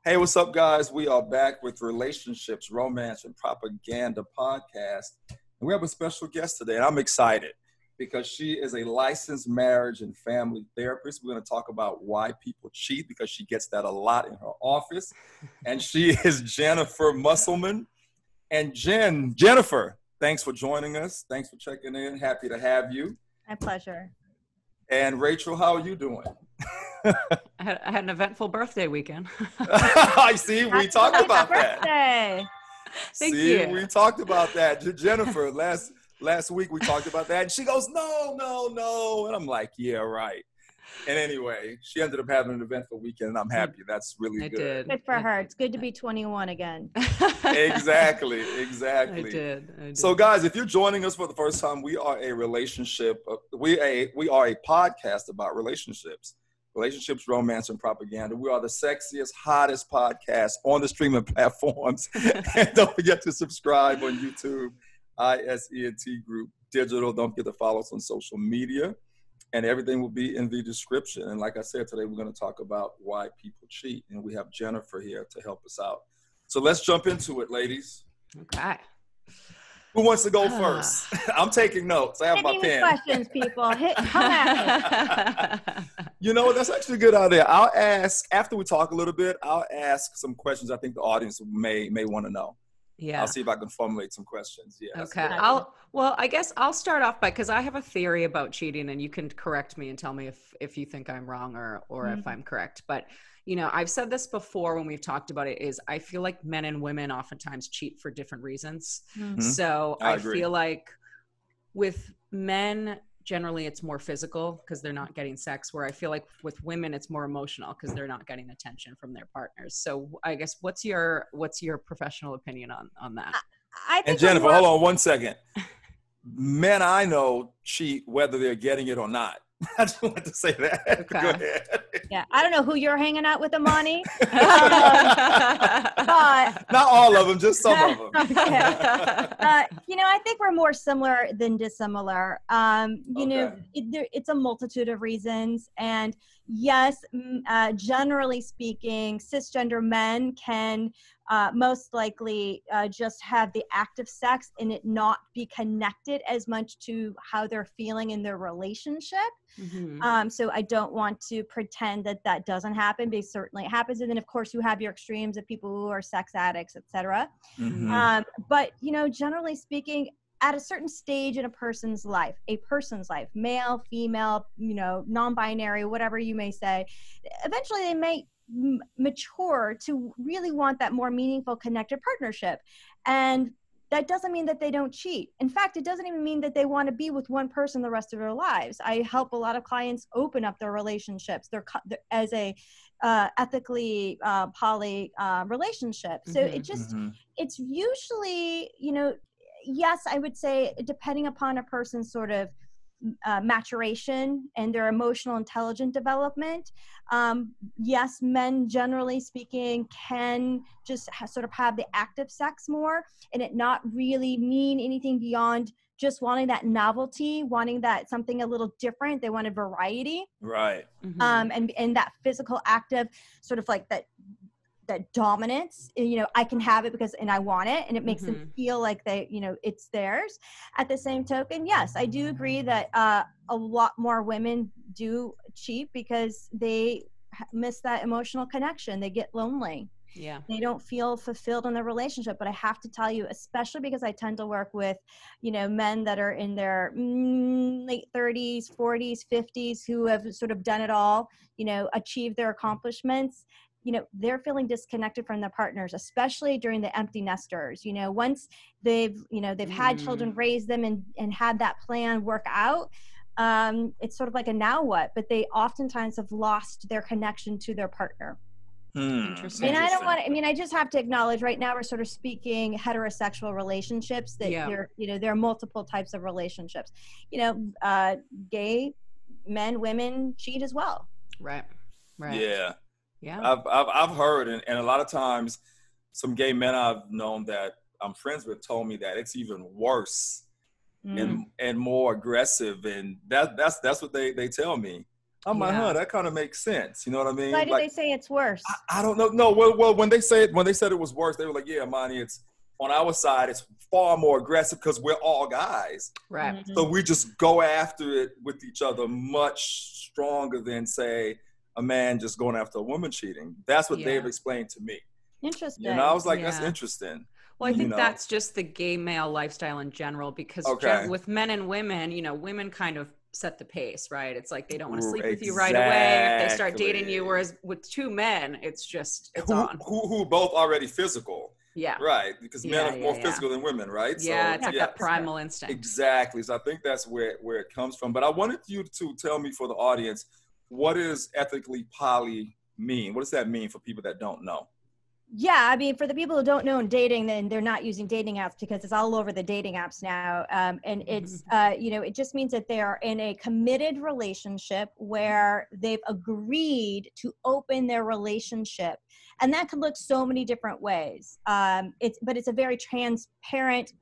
Hey, what's up, guys? We are back with Relationships, Romance, and Propaganda podcast. And we have a special guest today, and I'm excited because she is a licensed marriage and family therapist. We're going to talk about why people cheat because she gets that a lot in her office. And she is Jennifer Musselman. And Jennifer, thanks for joining us. Thanks for checking in. Happy to have you. My pleasure. And Rachel, how are you doing? I had an eventful birthday weekend. I see. We talked about that. Thank you. We talked about that. Jennifer, last week we talked about that. And she goes, no. And I'm like, yeah, right. And anyway, she ended up having an eventful weekend, and I'm happy. That's really good. Good for her. It's good to be 21 again. Exactly. I did. So, guys, if you're joining us for the first time, we are a podcast about relationships, romance, and propaganda. We are the sexiest, hottest podcast on the streaming platforms. And don't forget to subscribe on YouTube, ISENT Group Digital. Don't forget to follow us on social media. And everything will be in the description. And like I said, today we're going to talk about why people cheat. And we have Jennifer here to help us out. So let's jump into it, ladies. Okay. Who wants to go first? I'm taking notes. I have my pen. Questions, people. Come at me. You know what? That's actually a good idea. I'll ask, after we talk a little bit, I'll ask some questions I think the audience may want to know. Yeah. I'll see if I can formulate some questions. Yeah. Okay. I guess I'll start off because I have a theory about cheating, and you can correct me and tell me if you think I'm wrong or if I'm correct. But, you know, I've said this before when we've talked about it, is I feel like men and women oftentimes cheat for different reasons. Mm-hmm. So I feel like with men, generally it's more physical because they're not getting sex, where I feel like with women it's more emotional because they're not getting attention from their partners. So I guess what's your professional opinion on that? I think and Jennifer, hold on one second. Men I know cheat whether they're getting it or not. I just wanted to say that. Okay. Go ahead. Yeah, I don't know who you're hanging out with, Imani. But not all of them, just some of them. Okay. You know, I think we're more similar than dissimilar. You know, it's a multitude of reasons. And yes, generally speaking, cisgender men can most likely just have the act of sex and it not be connected as much to how they're feeling in their relationship. Mm-hmm. So I don't want to pretend that doesn't happen, because certainly it happens. And then of course you have your extremes of people who are sex addicts, etc. Mm-hmm. But you know, generally speaking, at a certain stage in a person's life, male, female, you know, non-binary, whatever you may say, eventually they may mature to really want that more meaningful connected partnership. And that doesn't mean that they don't cheat. In fact, it doesn't even mean that they want to be with one person the rest of their lives. I help a lot of clients open up their relationships. They're as a ethically poly relationship. So it just, it's usually, you know, yes, I would say depending upon a person's sort of maturation and their emotional intelligent development, yes, men generally speaking can just sort of have the active sex more and it not really mean anything beyond just wanting that novelty, wanting that something a little different. They wanted variety, right? And that physical active sort of like that dominance, you know, I can have it because, and I want it, and it makes them feel like they, you know, it's theirs. At the same token, yes, I do agree that a lot more women do cheat because they miss that emotional connection. They get lonely. Yeah. They don't feel fulfilled in their relationship. But I have to tell you, especially because I tend to work with, you know, men that are in their late 30s, 40s, 50s, who have sort of done it all, you know, achieved their accomplishments. You know, they're feeling disconnected from their partners, especially during the empty nesters. You know, once they've had children, raised them and had that plan work out, it's sort of like a now what, but they oftentimes have lost their connection to their partner. Interesting. And I just have to acknowledge right now we're sort of speaking heterosexual relationships that there are multiple types of relationships. You know, gay men, women cheat as well. Right. Yeah. Yeah. I've heard, and a lot of times some gay men I've known that I'm friends with told me that it's even worse and more aggressive. And that's what they tell me. I'm like, huh, that kind of makes sense. You know what I mean? Why did like, they say it's worse? I don't know. No, well, when they said it was worse, they were like, yeah, Imani, it's on our side, it's far more aggressive because we're all guys. Right. Mm-hmm. So we just go after it with each other much stronger than, say, a man just going after a woman cheating. That's what they've explained to me. Interesting. And I was like, that's interesting. Well, I think that's just the gay male lifestyle in general, because with men and women, you know, women kind of set the pace, right? It's like they don't want to sleep with you right away if they start dating you. Whereas with two men, it's on. Who both already physical. Yeah. Right. Because men are more physical than women, right? Yeah, so, it's like that primal instinct. Exactly. So I think that's where it comes from. But I wanted you to tell me, for the audience, what does ethically poly mean? What does that mean for people that don't know? Yeah, I mean, for the people who don't know dating, then they're not using dating apps because it's all over the dating apps now. And it's, you know, it just means that they are in a committed relationship where they've agreed to open their relationship. And that can look so many different ways. But it's a very transparent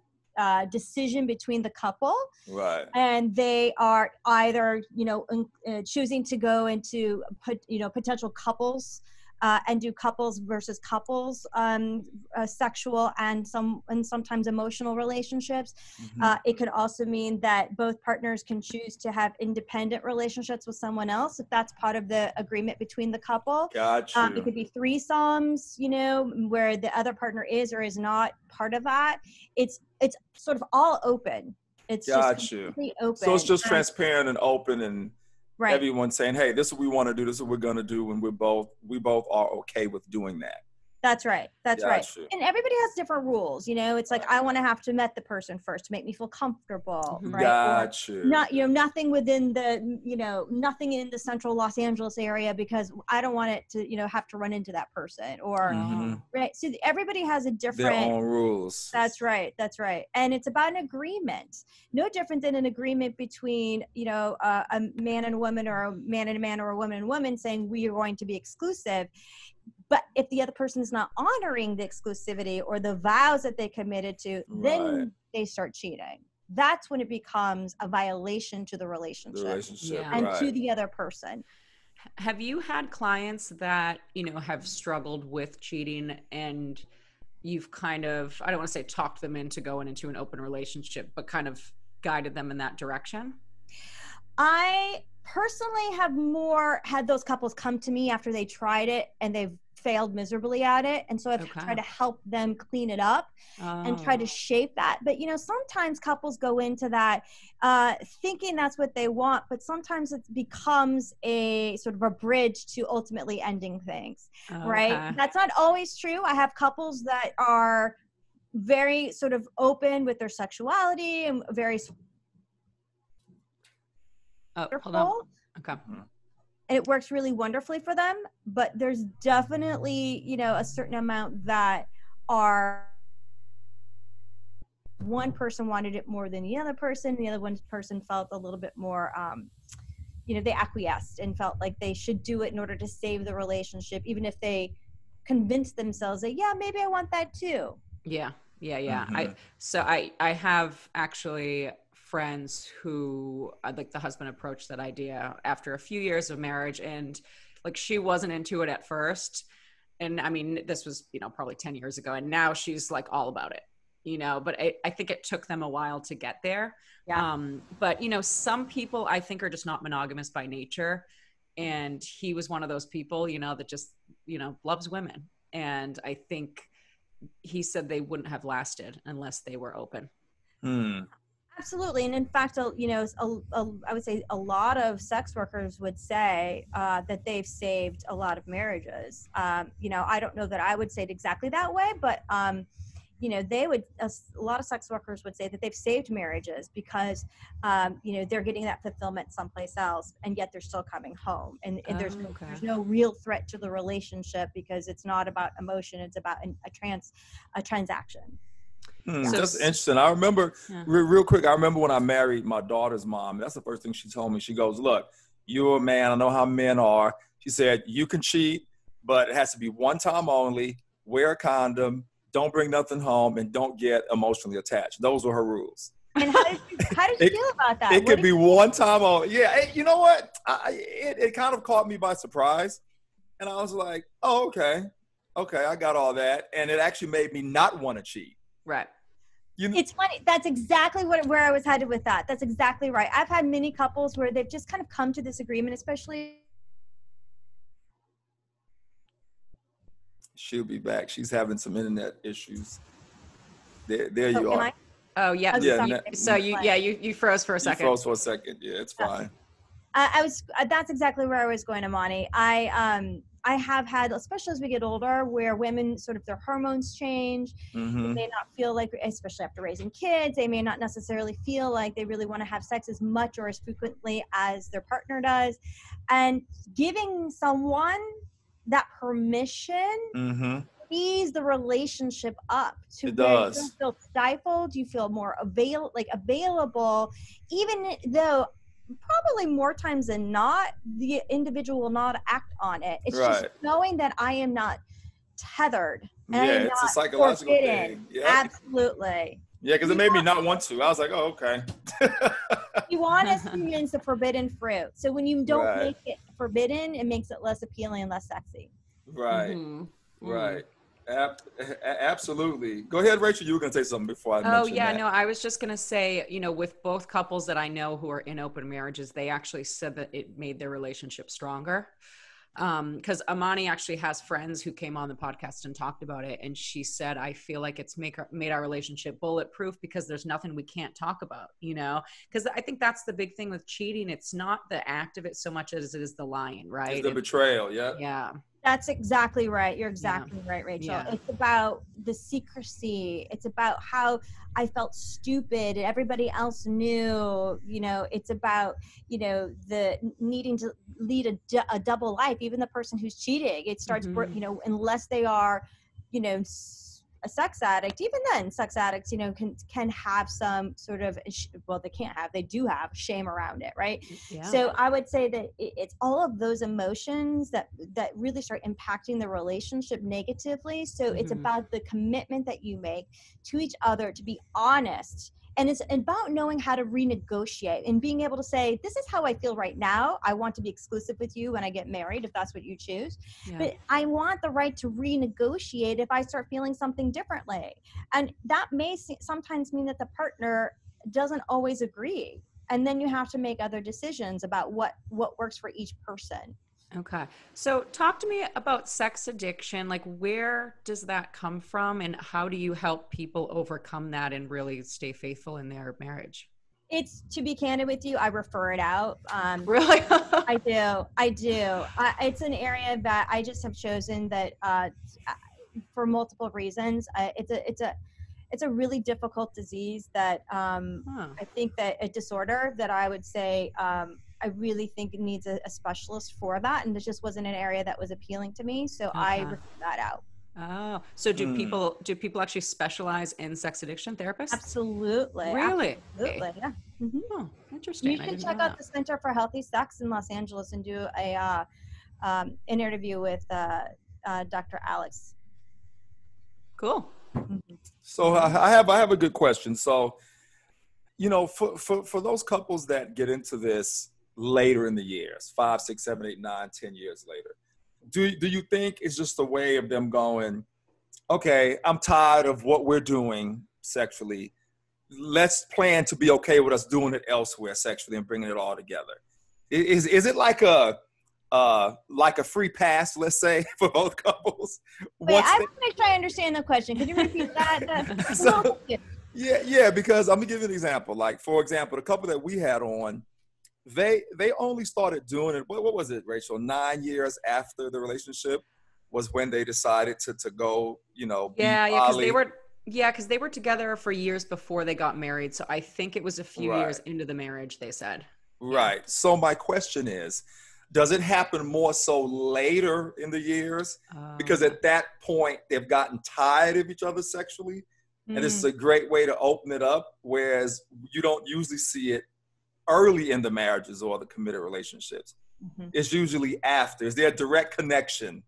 decision between the couple. Right. And they are either, you know, choosing to go into, potential couples and do couples versus couples, sexual and sometimes emotional relationships. It could also mean that both partners can choose to have independent relationships with someone else if that's part of the agreement between the couple. Gotcha. It could be threesomes, you know, where the other partner is or is not part of that. It's sort of all open. It's just completely open. So it's just transparent and open, and everyone saying, hey, this is what we want to do, this is what we're going to do, and we both are okay with doing that. That's right. That's right. And everybody has different rules. You know, it's like, I want to have to met the person first to make me feel comfortable. Right. Gotcha. Not, you know, nothing within the, you know, nothing in the central Los Angeles area because I don't want it to, you know, have to run into that person or, right. So everybody has a different. Their own rules. That's right. That's right. And it's about an agreement. No different than an agreement between, you know, a man and a woman, or a man and a man, or a woman and a woman saying we are going to be exclusive. But if the other person is not honoring the exclusivity or the vows that they committed to, then they start cheating. That's when it becomes a violation to the relationship, and to the other person. Have you had clients that, you know, have struggled with cheating and you've kind of, I don't want to say talked them into going into an open relationship, but kind of guided them in that direction? I personally have more had those couples come to me after they tried it and they've failed miserably at it. And so I've tried to help them clean it up and try to shape that. But, you know, sometimes couples go into that thinking that's what they want, but sometimes it becomes a sort of a bridge to ultimately ending things, right? That's not always true. I have couples that are very sort of open with their sexuality and very hold on. Okay. And it works really wonderfully for them, but there's definitely, you know, a certain amount that are, one person wanted it more than the other person. The other one person felt a little bit more, you know, they acquiesced and felt like they should do it in order to save the relationship, even if they convinced themselves that, yeah, maybe I want that too. Yeah. I have actually friends who, like, the husband approached that idea after a few years of marriage, and like she wasn't into it at first, and I mean this was, you know, probably 10 years ago, and now she's like all about it, you know, but I think it took them a while to get there. But you know, some people I think are just not monogamous by nature, and he was one of those people, you know, that just, you know, loves women, and I think he said they wouldn't have lasted unless they were open. Absolutely. And in fact, you know, I would say a lot of sex workers would say that they've saved a lot of marriages. You know, I don't know that I would say it exactly that way, but, you know, a lot of sex workers would say that they've saved marriages because, you know, they're getting that fulfillment someplace else, and yet they're still coming home. And there's no real threat to the relationship because it's not about emotion. It's about a transaction. That's interesting. I remember, real quick, I remember when I married my daughter's mom, that's the first thing she told me. She goes, look, you're a man. I know how men are. She said, you can cheat, but it has to be one time only. Wear a condom. Don't bring nothing home, and don't get emotionally attached. Those were her rules. And how did you feel about that? It could be one time. You know what? It kind of caught me by surprise. And I was like, oh, okay, I got all that. And it actually made me not want to cheat. Right. It's funny. That's exactly where I was headed with that. That's exactly right. I've had many couples where they've just kind of come to this agreement, especially. She'll be back. She's having some internet issues. There you are. Oh yeah. So you froze for a second. You froze for a second. Yeah, it's fine. That's exactly where I was going, Imani. I have had, especially as we get older, where women sort of their hormones change. Mm-hmm. They may not feel like, especially after raising kids, they may not necessarily feel like they really want to have sex as much or as frequently as their partner does. And giving someone that permission ease the relationship up to where you don't feel stifled, you feel more available, even though probably more times than not, the individual will not act on it. It's just knowing that I am not tethered. And it's a psychological thing. Yeah. Absolutely. Yeah, because it made me not want to. I was like, oh, okay. Honesty means the forbidden fruit. So when you don't make it forbidden, it makes it less appealing and less sexy. Right. Mm-hmm. Right. Absolutely. Go ahead, Rachel. You were going to say something before I mentioned that. No, I was just going to say, with both couples that I know who are in open marriages, they actually said that it made their relationship stronger. Because Imani actually has friends who came on the podcast and talked about it. And she said, I feel like it's made our relationship bulletproof because there's nothing we can't talk about, because I think that's the big thing with cheating. It's not the act of it so much as it is the lying, right? It's the betrayal. Yeah. Yeah. That's exactly right. You're exactly right, Rachel. Yeah. It's about the secrecy. It's about how I felt stupid and everybody else knew, it's about, the needing to lead a double life. Even the person who's cheating, it starts, unless they are, a sex addict, even then sex addicts, can have some sort of, they do have shame around it. Right. Yeah. So I would say that it's all of those emotions that really start impacting the relationship negatively. So it's about the commitment that you make to each other to be honest. And it's about knowing how to renegotiate and being able to say, this is how I feel right now. I want to be exclusive with you when I get married, if that's what you choose. Yeah. But I want the right to renegotiate if I start feeling something differently. And that may sometimes mean that the partner doesn't always agree. And then you have to make other decisions about what works for each person. Okay. So talk to me about sex addiction. Like, where does that come from and how do you help people overcome that and really stay faithful in their marriage? It's, to be candid with you, I refer it out. Really? I do. It's an area that I just have chosen that for multiple reasons. It's a really difficult disease that I think that a disorder that I would say I really think it needs a specialist for that. And this just wasn't an area that was appealing to me. So I ripped that out. Oh, so do people actually specialize in sex addiction therapists? Absolutely. Really? Absolutely. Yeah. Mm-hmm. Oh, interesting. You should check out the Center for Healthy Sex in Los Angeles and do an interview with Dr. Alex. Cool. Mm-hmm. So I have a good question. So, for those couples that get into this later in the years, 5, 6, 7, 8, 9, 10 years later, do you think it's just a way of them going, okay, I'm tired of what we're doing sexually. Let's plan to be okay with us doing it elsewhere sexually and bringing it all together. Is it like a free pass, let's say, for both couples? Wait, I want to make sure I understand the question. Could you repeat that? Yeah, because I'm gonna give you an example. Like, for example, the couple that we had on, they only started doing it. What was it, Rachel? 9 years after the relationship was when they decided to go. Because they were together for years before they got married. So I think it was a few years into the marriage, they said. Right. Yeah. So my question is, does it happen more so later in the years? Because at that point, they've gotten tired of each other sexually. And this is a great way to open it up, whereas you don't usually see it early in the marriages or the committed relationships. Mm-hmm. It's usually after. Is there a direct connection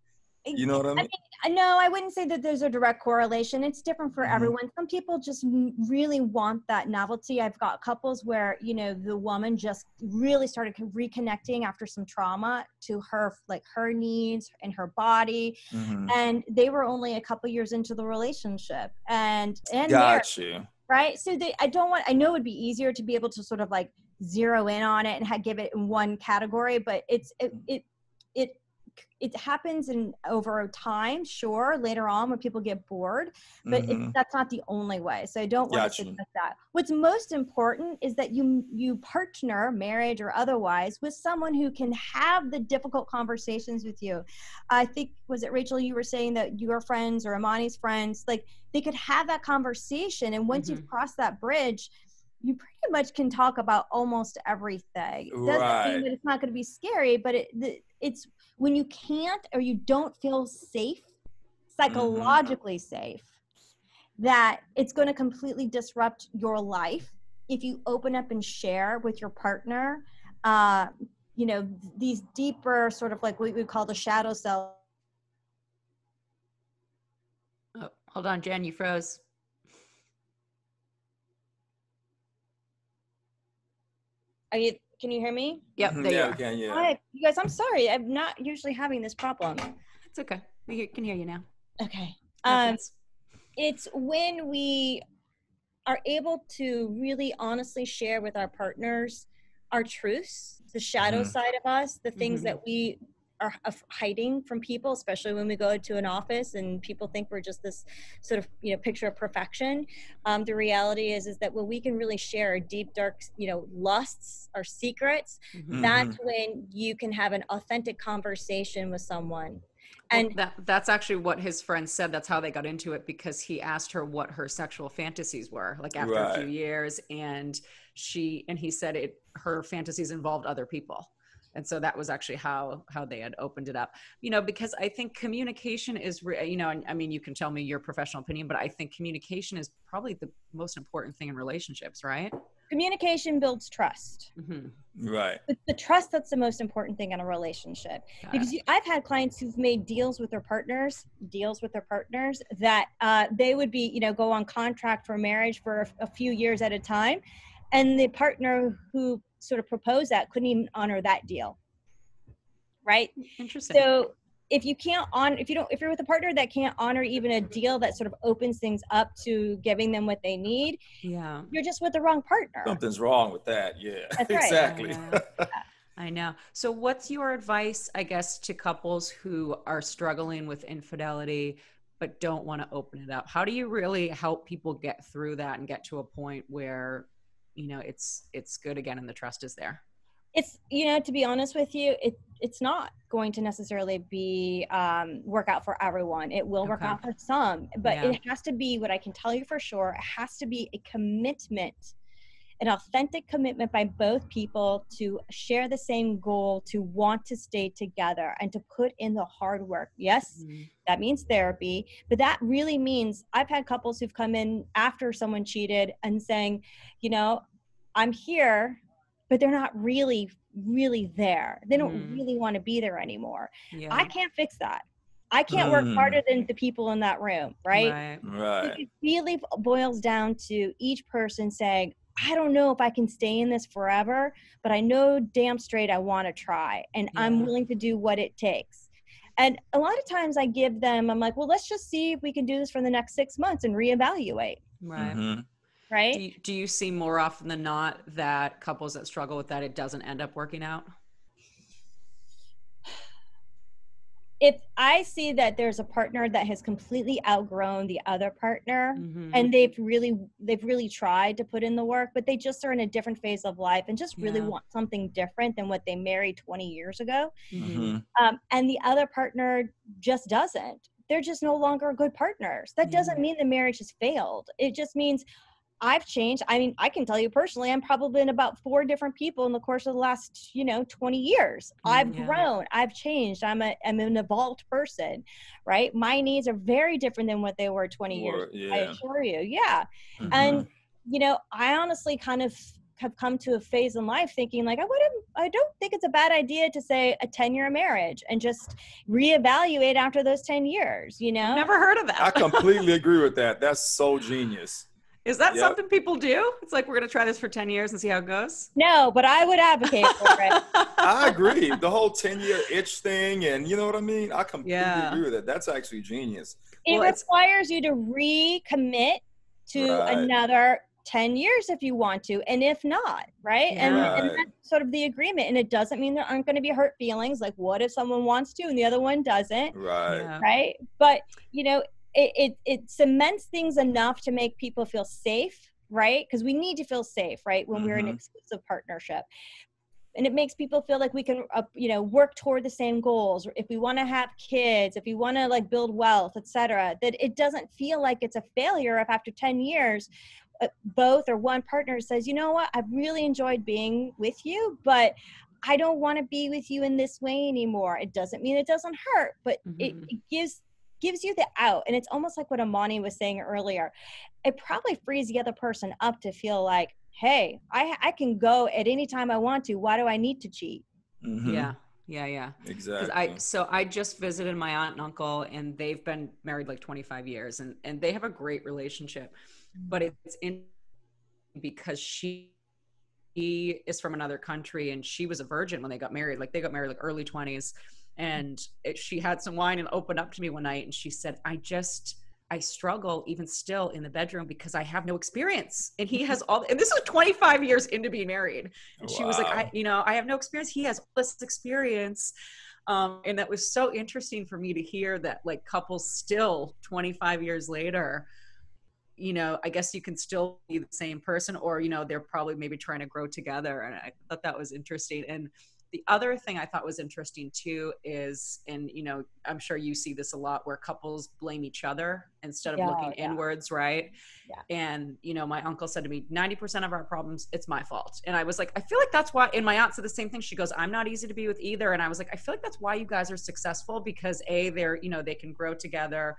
You know what I mean? No, I wouldn't say that there's a direct correlation. It's different for everyone. Some people just really want that novelty. I've got couples where, you know, the woman just really started reconnecting after some trauma to her, like her needs and her body. And they were only a couple years into the relationship and got you. Right. So I know it'd be easier to be able to sort of like zero in on it and give it in one category, but it happens over time, sure, later on when people get bored, but that's not the only way. So I don't want to suggest that. What's most important is that you partner, marriage or otherwise, with someone who can have the difficult conversations with you. I think, was it Rachel, you were saying that your friends or Imani's friends, like they could have that conversation. And once you've crossed that bridge, you pretty much can talk about almost everything. Doesn't mean that it's not going to be scary, but it's when you can't or you don't feel safe, psychologically safe, that it's going to completely disrupt your life if you open up and share with your partner, you know, these deeper sort of like what we call the shadow self. Oh, hold on, Jen, you froze. Can you hear me? Yep, there you are. Can, yeah. Hi, you guys, I'm sorry. I'm not usually having this problem. It's okay. We can hear you now. Okay. It's when we are able to really honestly share with our partners our truths, the shadow side of us, the things that we are hiding from people, especially when we go to an office and people think we're just this sort of, you know, picture of perfection. The reality is that when we can really share our deep, dark, you know, lusts, our secrets, that's when you can have an authentic conversation with someone. And that's actually what his friend said. That's how they got into it, because he asked her what her sexual fantasies were, like after a few years, and he said her fantasies involved other people. And so that was actually how they had opened it up, you know, because I think communication is, you know, I mean, you can tell me your professional opinion, but I think communication is probably the most important thing in relationships, right? Communication builds trust. Right. It's the trust that's the most important thing in a relationship. Because I've had clients who've made deals with their partners that they would be, you know, go on contract for marriage for a few years at a time. And the partner who sort of proposed that couldn't even honor that deal. Right. Interesting. So if you're with a partner that can't honor even a deal that sort of opens things up to giving them what they need, you're just with the wrong partner. Something's wrong with that. Yeah, that's right. Exactly. I know. So what's your advice, I guess, to couples who are struggling with infidelity but don't want to open it up? How do you really help people get through that and get to a point where, you know, it's good again and the trust is there? It's, you know, to be honest with you, it's not going to necessarily be work out for everyone. It will work out for some, but it has to be, what I can tell you for sure, it has to be a commitment, an authentic commitment by both people to share the same goal, to want to stay together and to put in the hard work. Yes, that means therapy, but that really means I've had couples who've come in after someone cheated and saying, you know, I'm here, but they're not really there. They don't really want to be there anymore. I can't fix that. I can't work harder than the people in that room, right? It really boils down to each person saying, I don't know if I can stay in this forever, but I know damn straight I want to try, and I'm willing to do what it takes. And a lot of times I'm like, well, let's just see if we can do this for the next 6 months and reevaluate. Right. Do you see more often than not that couples that struggle with that, it doesn't end up working out? If I see that there's a partner that has completely outgrown the other partner and they've really tried to put in the work, but they just are in a different phase of life and just really want something different than what they married 20 years ago. And the other partner just doesn't. They're just no longer good partners. That doesn't mean the marriage has failed. It just means I've changed. I mean, I can tell you personally, I'm probably been about 4 different people in the course of the last, 20 years. I've grown, I've changed. I'm an evolved person, right? My needs are very different than what they were 20 years. I assure you. And, I honestly kind of have come to a phase in life thinking like, I don't think it's a bad idea to say a 10-year marriage and just reevaluate after those 10 years, you know? I've never heard of that. I completely agree with that. That's so genius. Is that something people do? It's like, we're going to try this for 10 years and see how it goes? No, but I would advocate for it. I agree. The whole 10-year itch thing, and you know what I mean? I completely agree with it. That's actually genius. It requires you to recommit to another 10 years if you want to, and if not, right? And that's sort of the agreement. And it doesn't mean there aren't going to be hurt feelings. Like, what if someone wants to and the other one doesn't? Right? But, you know, it cements things enough to make people feel safe, right? Because we need to feel safe, right? When we're in an exclusive partnership. And it makes people feel like we can, you know, work toward the same goals. If we want to have kids, if we want to like build wealth, etc., that it doesn't feel like it's a failure if after 10 years, both or one partner says, you know what, I've really enjoyed being with you, but I don't want to be with you in this way anymore. It doesn't mean it doesn't hurt, but it gives you the out. And it's almost like what Imani was saying earlier. It probably frees the other person up to feel like, hey, I can go at any time I want to. Why do I need to cheat? Yeah. Exactly. So I just visited my aunt and uncle, and they've been married like 25 years, and they have a great relationship, but it's in because she is from another country, and she was a virgin when they got married. Like, they got married like early 20s, and she had some wine and opened up to me one night, and she said, I struggle even still in the bedroom because I have no experience. And he has and this is 25 years into being married. And she was like, I have no experience. He has all this experience. And that was so interesting for me to hear that, like, couples still 25 years later, you know, I guess you can still be the same person, or, you know, they're probably maybe trying to grow together. And I thought that was interesting. And the other thing I thought was interesting too is, and, you know, I'm sure you see this a lot, where couples blame each other instead of looking inwards, right? And, you know, my uncle said to me, 90% of our problems, it's my fault. And I was like, I feel like that's why, and my aunt said the same thing. She goes, I'm not easy to be with either. And I was like, I feel like that's why you guys are successful, because A, they're, you know, they can grow together,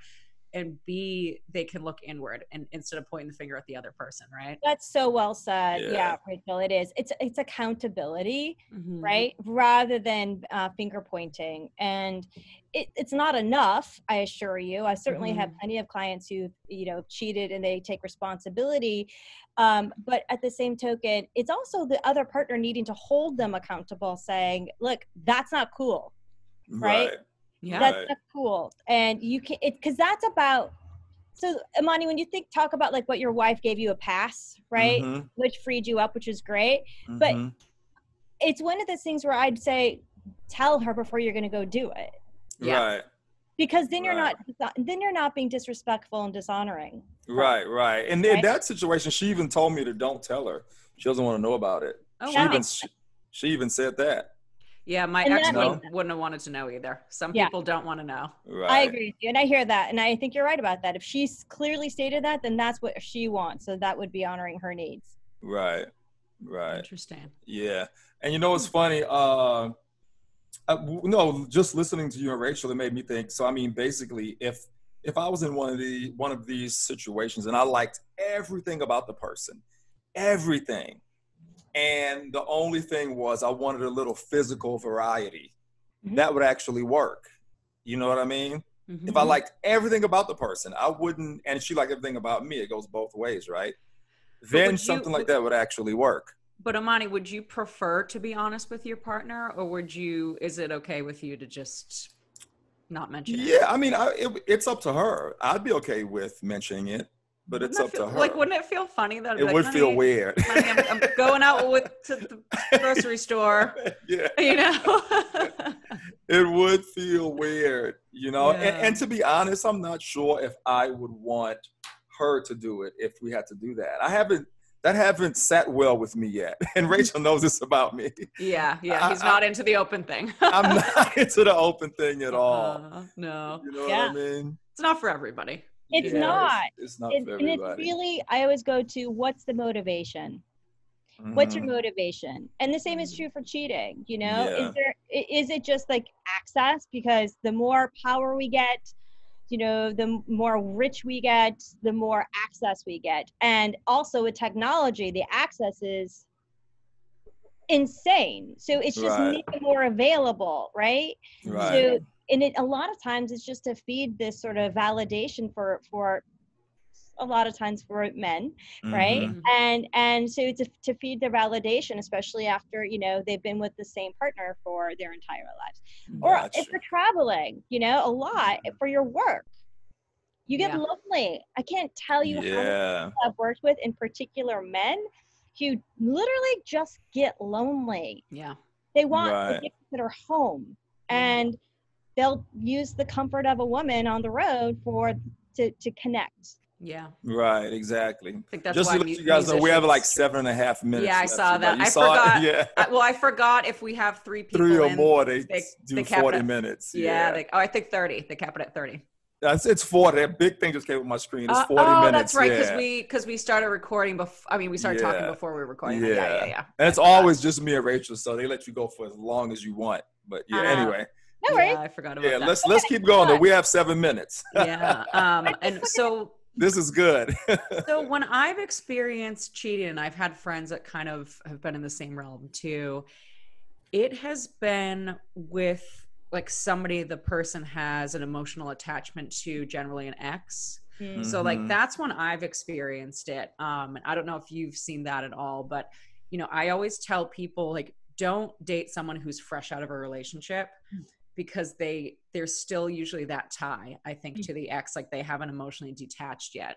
and B, they can look inward and instead of pointing the finger at the other person, right? That's so well said. Yeah, Rachel, it is. It's accountability, right? Rather than finger pointing. And it's not enough, I assure you. I certainly have plenty of clients who, you know, cheated and they take responsibility. But at the same token, it's also the other partner needing to hold them accountable, saying, look, that's not cool, right? Yeah, that's cool. And you can, because that's about, so Imani, when you talk about like what your wife gave you a pass, right? Which freed you up, which is great. But it's one of those things where I'd say, tell her before you're going to go do it. Right. Because then you're not being disrespectful and dishonoring. Right. And in that situation, she even told me to don't tell her. She doesn't want to know about it. She even said that. Yeah, my ex wouldn't have wanted to know either. Some people don't want to know. Right. I agree with you. And I hear that. And I think you're right about that. If she's clearly stated that, then that's what she wants. So that would be honoring her needs. Right. Interesting. Yeah. And you know, it's funny. No, just listening to you and Rachel, it made me think. So, I mean, basically, if I was in one of these situations and I liked everything about the person, everything, and the only thing was I wanted a little physical variety, that would actually work. You know what I mean? If I liked everything about the person, I wouldn't, and she liked everything about me, it goes both ways, right? Then something like that would actually work. But Imani, would you prefer to be honest with your partner, or is it okay with you to just not mention it? Yeah, I mean, it's up to her. I'd be okay with mentioning it. But it's up to her. Like, wouldn't it feel funny though? It would feel weird. I'm going out to the grocery store. Yeah. You know? It would feel weird, you know? Yeah. And to be honest, I'm not sure if I would want her to do it if we had to do that. That haven't sat well with me yet. And Rachel knows this about me. Yeah. He's not into the open thing. I'm not into the open thing at all. No. You know what I mean? It's not for everybody. It's not. It's not for everybody. And it's really, I always go to, what's the motivation? What's your motivation? And the same is true for cheating. You know, is it just like access? Because the more power we get, you know, the more rich we get, the more access we get. And also with technology, the access is insane. So it's just Right. making more available, right? Right. So, and it, a lot of times it's just to feed this sort of validation for a lot of times for men, right? And so to feed their validation, especially after, you know, they've been with the same partner for their entire lives. Or if you're traveling, you know, a lot for your work, you get lonely. I can't tell you how many people I've worked with, in particular men, who literally just get lonely. Yeah. They want a babysitter home, and they'll use the comfort of a woman on the road to connect. Yeah. Right. Exactly. I think that's just why to let you guys know, we have like 7.5 minutes. Yeah, I left. saw that. You I saw forgot. it? Yeah. Well, I forgot if we have 3 people. 3 or in, more, they do cap 40 it at, minutes. Yeah. I think 30. They cap it at 30. It's 40. That big thing just came with my screen. It's 40 minutes. Oh, that's right. Because we started recording before. I mean, we started talking before we were recording. Yeah. And it's always just me and Rachel, so they let you go for as long as you want. But anyway. No worries. Yeah, I forgot about that. Let's keep going though. We have 7 minutes. Yeah. And so this is good. So when I've experienced cheating, and I've had friends that kind of have been in the same realm too, it has been with like somebody the person has an emotional attachment to, generally an ex. So like that's when I've experienced it. And I don't know if you've seen that at all, but you know, I always tell people like, don't date someone who's fresh out of a relationship, because there's still usually that tie, I think, to the ex, like they haven't emotionally detached yet.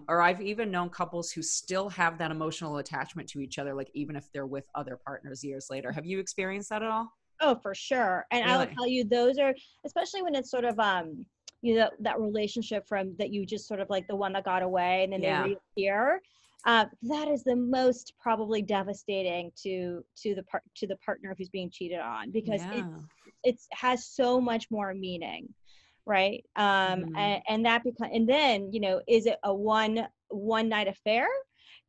Or I've even known couples who still have that emotional attachment to each other, like even if they're with other partners years later. Have you experienced that at all? Oh, for sure. And really? I will tell you, those are, especially when it's sort of, you know, that relationship from that you just sort of like the one that got away and then they reappear. That is the most probably devastating to the partner who's being cheated on, because it has so much more meaning, right? And that and then, you know, is it a one night affair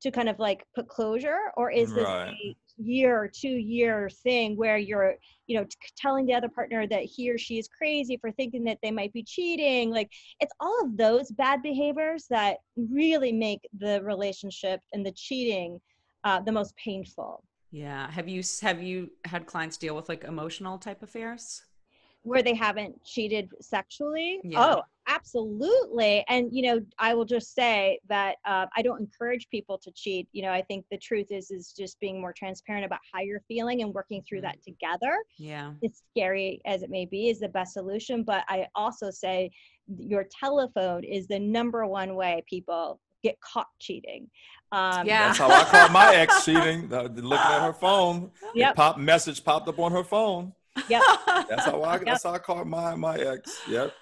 to kind of like put closure, or is this a year or 2 year thing where you're, you know, telling the other partner that he or she is crazy for thinking that they might be cheating? Like, it's all of those bad behaviors that really make the relationship and the cheating the most painful. Yeah. Have you had clients deal with like emotional type affairs where they haven't cheated sexually? Oh, absolutely. And, you know, I will just say that I don't encourage people to cheat. You know, I think the truth is just being more transparent about how you're feeling and working through that together. Yeah. It's scary as it may be, is the best solution. But I also say your telephone is the #1 way people get caught cheating. That's how I caught my ex cheating. Looking at her phone. Message popped up on her phone. Yep. That's how I caught my ex. Yep.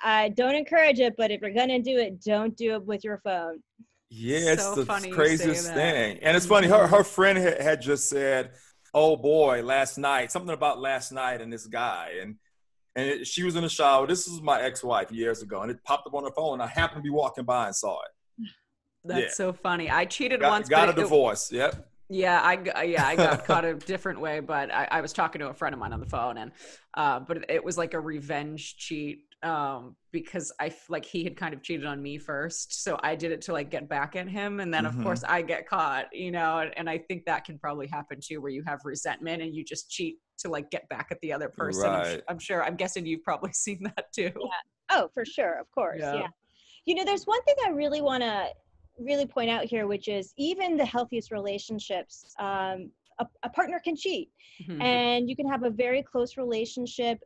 I don't encourage it, but if you're gonna do it, don't do it with your phone. Yeah, it's the craziest thing. And it's funny, her friend had just said, "Oh boy, last night, something about last night and this guy." And she was in the shower. This was my ex-wife years ago, and it popped up on her phone, and I happened to be walking by and saw it. That's so funny. I cheated once. Got a divorce. Yep. Yeah, I got caught a different way, but I was talking to a friend of mine on the phone, and but it was like a revenge cheat, because he had kind of cheated on me first, so I did it to like get back at him, and then of course I get caught, you know, and I think that can probably happen too, where you have resentment and you just cheat to like get back at the other person. Right. I'm guessing you've probably seen that too. Yeah. Oh, for sure, of course. Yeah. You know, there's one thing I really want to point out here, which is even the healthiest relationships, a partner can cheat, and you can have a very close relationship.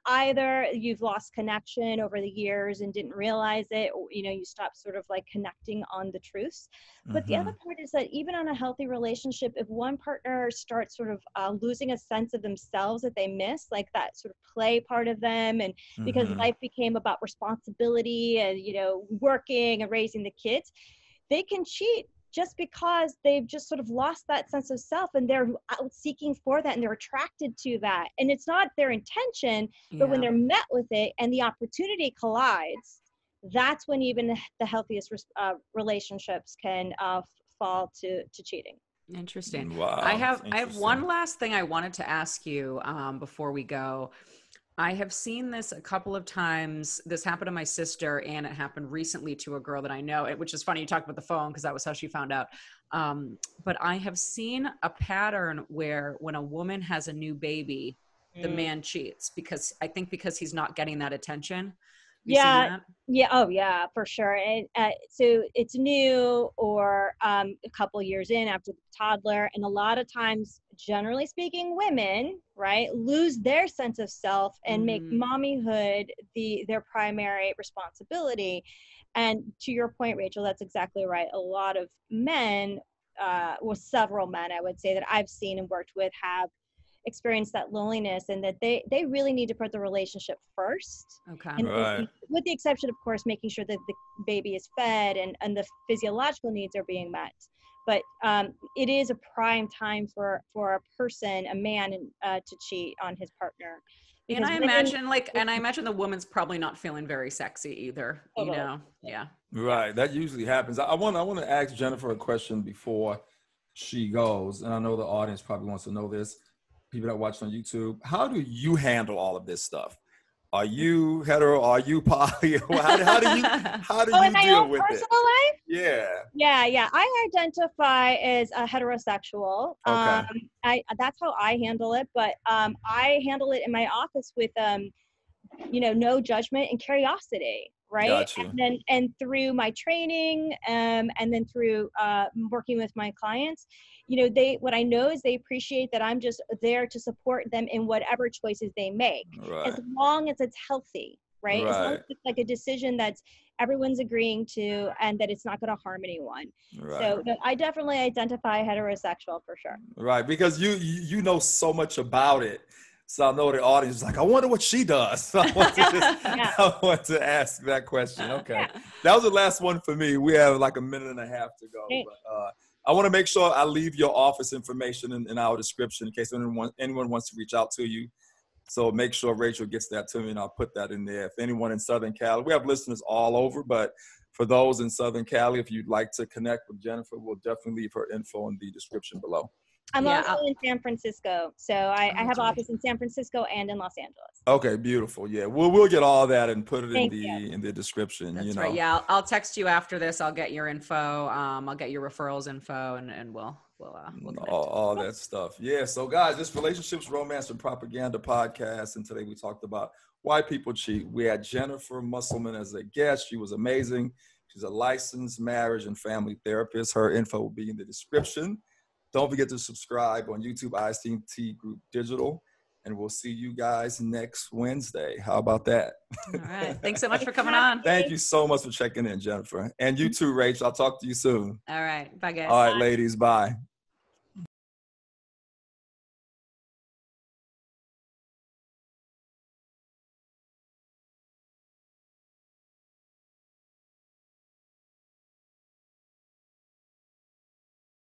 Either you've lost connection over the years and didn't realize it, or, you know, you stop sort of like connecting on the truths. But the other part is that even on a healthy relationship, if one partner starts sort of losing a sense of themselves that they miss, like that sort of play part of them, and because life became about responsibility and, you know, working and raising the kids, they can cheat just because they've just sort of lost that sense of self, and they're out seeking for that, and they're attracted to that. And it's not their intention, but when they're met with it and the opportunity collides, that's when even the healthiest relationships can fall to cheating. Interesting. Wow. I have one last thing I wanted to ask you before we go. I have seen this a couple of times. This happened to my sister, and it happened recently to a girl that I know, which is funny. You talked about the phone because that was how she found out. But I have seen a pattern where when a woman has a new baby, the man cheats because he's not getting that attention. Yeah. Yeah. Oh, yeah, for sure. And so it's new or a couple years in after the toddler. And a lot of times, generally speaking, women, right, lose their sense of self and make mommyhood their primary responsibility. And to your point, Rachel, that's exactly right. A lot of men, well, several men, I would say that I've seen and worked with have experience that loneliness, and that they really need to put the relationship first. Okay. And with the exception, of course, making sure that the baby is fed and the physiological needs are being met. But it is a prime time for a person, a man, to cheat on his partner. And I imagine the woman's probably not feeling very sexy either. Totally. You know, yeah. Right, that usually happens. I want to ask Jennifer a question before she goes, and I know the audience probably wants to know this. People that watch on YouTube, how do you handle all of this stuff? Are you hetero? Are you poly? How do you deal with it? Life? Yeah. I identify as a heterosexual. Okay. That's how I handle it. But I handle it in my office with no judgment and curiosity. Right. Got you. And through my training, and then through working with my clients, what I know is they appreciate that I'm just there to support them in whatever choices they make, as long as it's healthy, right? As long as it's like a decision that's everyone's agreeing to and that it's not going to harm anyone. Right. So I definitely identify heterosexual for sure. Right, because you know so much about it. So I know the audience is like, I wonder what she does. So I want to ask that question. Okay. Yeah. That was the last one for me. We have like a minute and a half to go. Great. But I want to make sure I leave your office information in our description in case anyone wants to reach out to you. So make sure Rachel gets that to me, and I'll put that in there. If anyone in Southern Cali, we have listeners all over, but for those in Southern Cali, if you'd like to connect with Jennifer, we'll definitely leave her info in the description below. I'm also in San Francisco. So I have office in San Francisco and in Los Angeles. Okay, beautiful. Yeah, we'll get all that and put it in the description. That's right. Yeah, I'll text you after this. I'll get your info. I'll get your referrals info, and we'll all that stuff. Yeah. So guys, this Relationships, Romance, and Propaganda podcast, and today we talked about why people cheat. We had Jennifer Musselman as a guest. She was amazing. She's a licensed marriage and family therapist. Her info will be in the description. Don't forget to subscribe on YouTube, ISTT Group Digital, and we'll see you guys next Wednesday. How about that? All right. Thanks so much for coming on. Thank you so much for checking in, Jennifer. And you too, Rach. I'll talk to you soon. All right. Bye, guys. All right, ladies. Bye.